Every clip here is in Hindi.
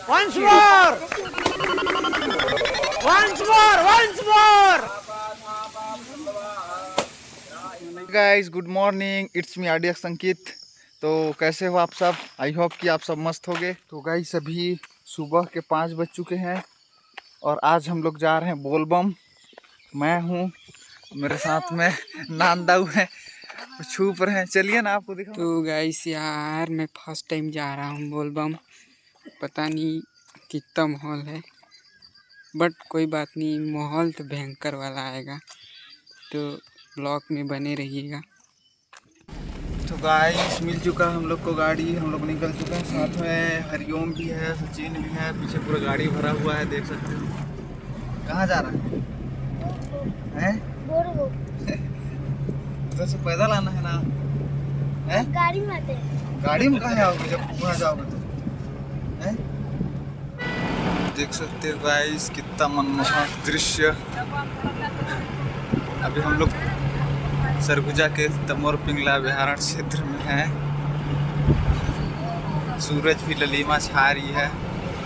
Once more! Once more! Once more! Guys good morning, it's me RDX Sankit. तो कैसे हो आप सब? आई होप कि आप सब मस्त होगे। तो गाइस अभी सुबह के 5 बज चुके हैं और आज हम लोग जा रहे हैं बोलबम। मैं हूँ, मेरे साथ में नांदाऊ है, छुप रहे हैं। चलिए ना आपको दिखाऊं। तो गाइस यार मैं फर्स्ट टाइम जा रहा हूँ बोलबम। पता नहीं कितना माहौल है, बट कोई बात नहीं, माहौल तो भयंकर वाला आएगा, तो ब्लॉग में बने रहिएगा। तो गाइस मिल चुका है हम लोग को गाड़ी, हम लोग निकल चुके हैं। साथ में हरिओम भी है, सचिन भी है, पीछे पूरा गाड़ी भरा हुआ है, देख सकते हो। कहाँ जा रहा है? उधर से पैदल आना है ना? है? गाड़ी में आते हैं। गाड़ी में कहाँ आओगे जब वहाँ जाओगे तो? है? देख सकते हो गाइस कितना मनमोहक दृश्य। अभी हम लोग सरगुजा के तमोर पिंगला अभयारण्य क्षेत्र में है। सूरज भी ललीमा छा रही है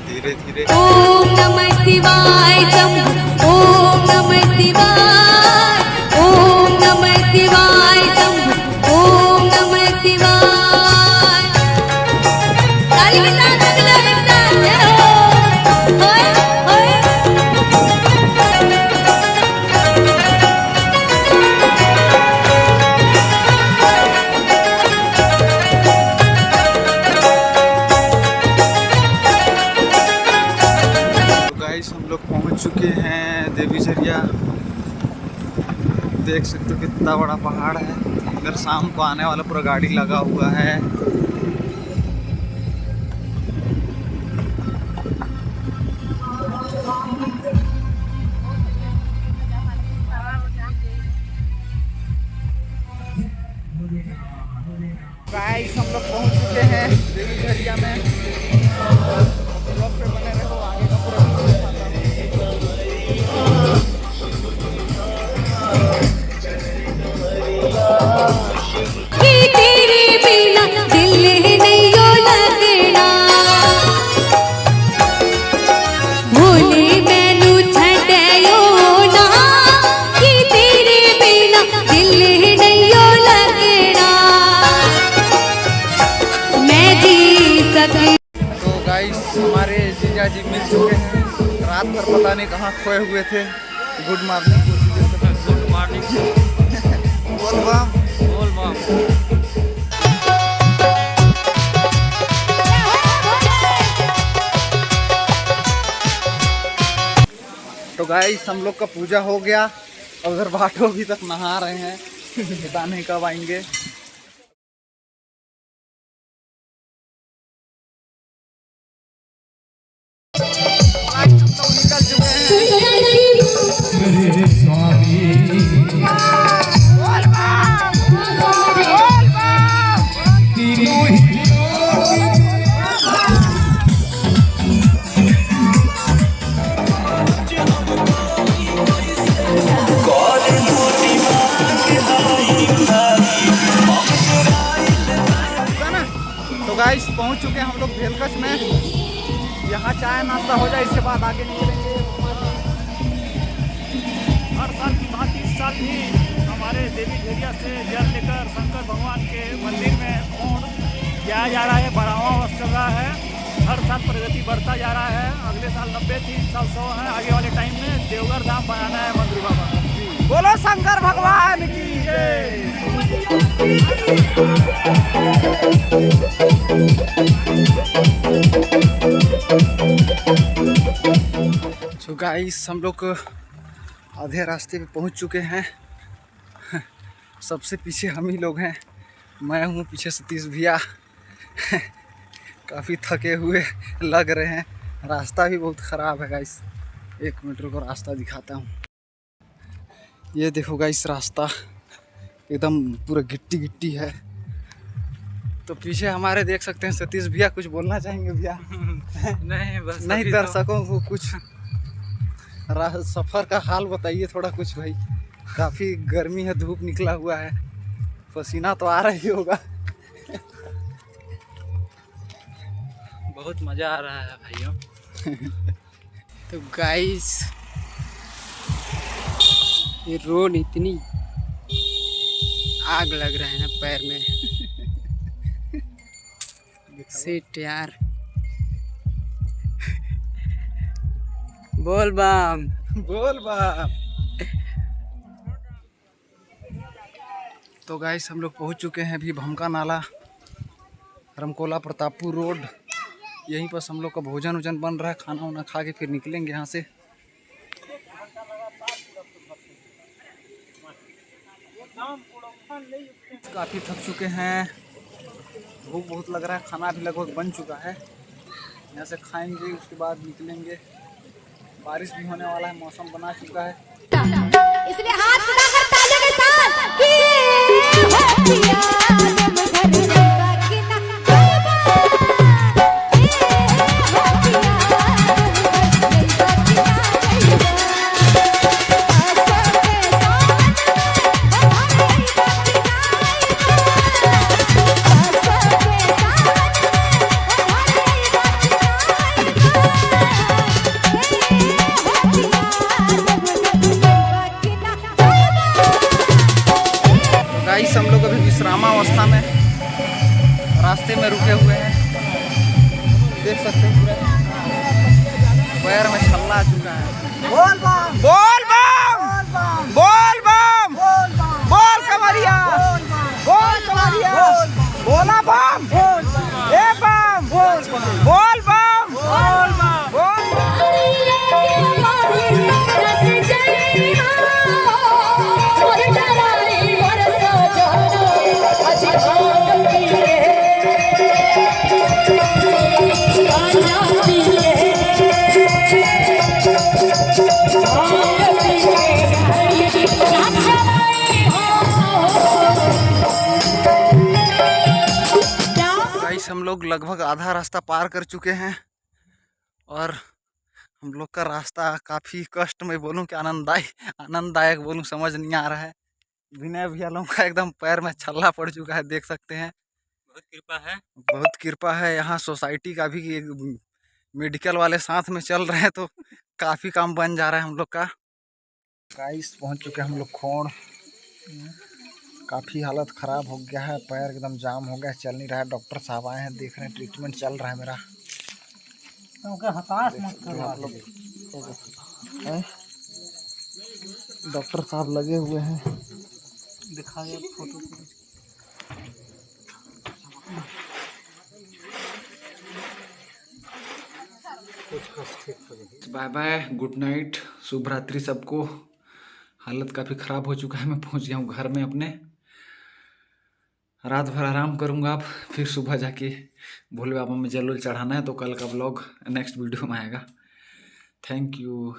धीरे धीरे। ओम नमः शिवाय शंभु, ओम नमः शिवाय, ओम नमः शिवाय शंभु, ओम नमः शिवाय। ताली बजा सकला इंसान जय हो। होय होय। गाइस हम लोग पहुंच चुके हैं देवीझरिया। देख सकते हो कितना बड़ा पहाड़ है। इधर शाम को आने वाला पूरा गाड़ी लगा हुआ है। गाइस हम लोग पहुंच चुके हैं देवीझरिया में। ब्लॉग पे बने रहो, आगे का पूरा वीडियो दिखाता कि तेरे बिना दिल नहीं लगना, भोले मैनू छड्यो ना, कि तेरे बिना दिल नहीं लगना, मैं जी सकती। तो गाइस हमारे जीजा जी मिल चुके हैं। रात भर पता नहीं कहाँ खोए हुए थे। Good morning. Good morning. बोलबम। All mom. तो गाइस हम लोग का पूजा हो गया और उधर भाटो अभी तक नहा रहे हैं। पता नहीं कब आएंगे। हम लोग निकल चुके हैं। तो गाइस पहुंच चुके हैं हम लोग भेलकस में। यहाँ चाय नाश्ता हो जाए, इसके बाद आगे निकलेंगे। हर साल की भांति इस साल भी हमारे देवीझरिया से जल लेकर शंकर भगवान के मंदिर में पूर्ण जाया जा रहा है। बढ़ावा चल रहा है, हर साल प्रगति बढ़ता जा रहा है। अगले साल 90 थी, इस साल 100 है। आगे वाले टाइम में देवघर धाम बनाना है मंदिर बाबा जी। बोलो शंकर भगवान की जय। तो गाइस हम लोग आधे रास्ते पे पहुंच चुके हैं। सबसे पीछे हम ही लोग हैं। मैं हूँ पीछे सतीश भैया। काफ़ी थके हुए लग रहे हैं। रास्ता भी बहुत ख़राब है गाइस। 1 मिनट रुको, रास्ता दिखाता हूँ। ये देखो गाइस, रास्ता एकदम पूरा गिट्टी गिट्टी है। तो पीछे हमारे देख सकते हैं सतीश भैया। कुछ बोलना चाहेंगे भैया? नहीं बस नहीं, दर्शकों को कुछ सफ़र का हाल बताइए थोड़ा कुछ भाई। काफ़ी गर्मी है, धूप निकला हुआ है, पसीना तो आ रही होगा। बहुत मज़ा आ रहा है भाइयों। तो गाइस ये रोड इतनी आग लग रहा है ना पैर में। सीट यार। बोल बम। बोल बा। तो गाइस हम लोग पहुंच चुके हैं अभी भमका नाला, रमकोला प्रतापपुर रोड। यहीं पर हम लोग का भोजन वोजन बन रहा है, खाना वाना खा के फिर निकलेंगे यहाँ से। काफ़ी थक चुके हैं, भूख बहुत लग रहा है, खाना भी लगभग बन चुका है। यहाँ से खाएंगे उसके बाद निकलेंगे। बारिश भी होने वाला है, मौसम बना चुका है। इसलिए हाथ मिलाकर तालियों के साथ कि हो पिया तुम घर जावा कि ना जावा, हो पिया तुम घर जावा कि ना जावा, गाइस हम लोग अभी विश्रामावस्था में रास्ते में रुके हुए हैं। देख सकते हैं पूरा पैर में छल्ला आ चुका है। बोल बम बोल बम बोल बम बोल कमरिया बोल कमरिया बोला बम ए बम बोल बम बोल बम हम लोग लगभग आधा रास्ता पार कर चुके हैं और हम लोग का रास्ता काफ़ी कष्ट में बोलूं कि आनंददायक बोलूं समझ नहीं आ रहा है। विनय भैया लोगों का एकदम पैर में छल्ला पड़ चुका है, देख सकते हैं। बहुत कृपा है, बहुत कृपा है। यहाँ सोसाइटी का भी मेडिकल वाले साथ में चल रहे हैं तो काफ़ी काम बन जा रहा है हम लोग का। गाइस पहुँच चुके हैं हम लोग खोड़। काफ़ी हालत ख़राब हो गया है, पैर एकदम जाम हो गया, चल नहीं रहा है। डॉक्टर साहब आए हैं, देख रहे हैं, ट्रीटमेंट चल रहा है मेरा। हताश मत करो आप लोग। डॉक्टर साहब लगे हुए हैं, दिखाइए फोटो। बाय बाय, गुड नाइट, शुभ रात्रि सबको। हालत काफ़ी ख़राब हो चुका है, मैं पहुंच गया हूँ घर में अपने। रात भर आराम करूँगा, अब फिर सुबह जाके भोले बाबा में जल उल चढ़ाना है। तो कल का व्लॉग नेक्स्ट वीडियो में आएगा। Thank you.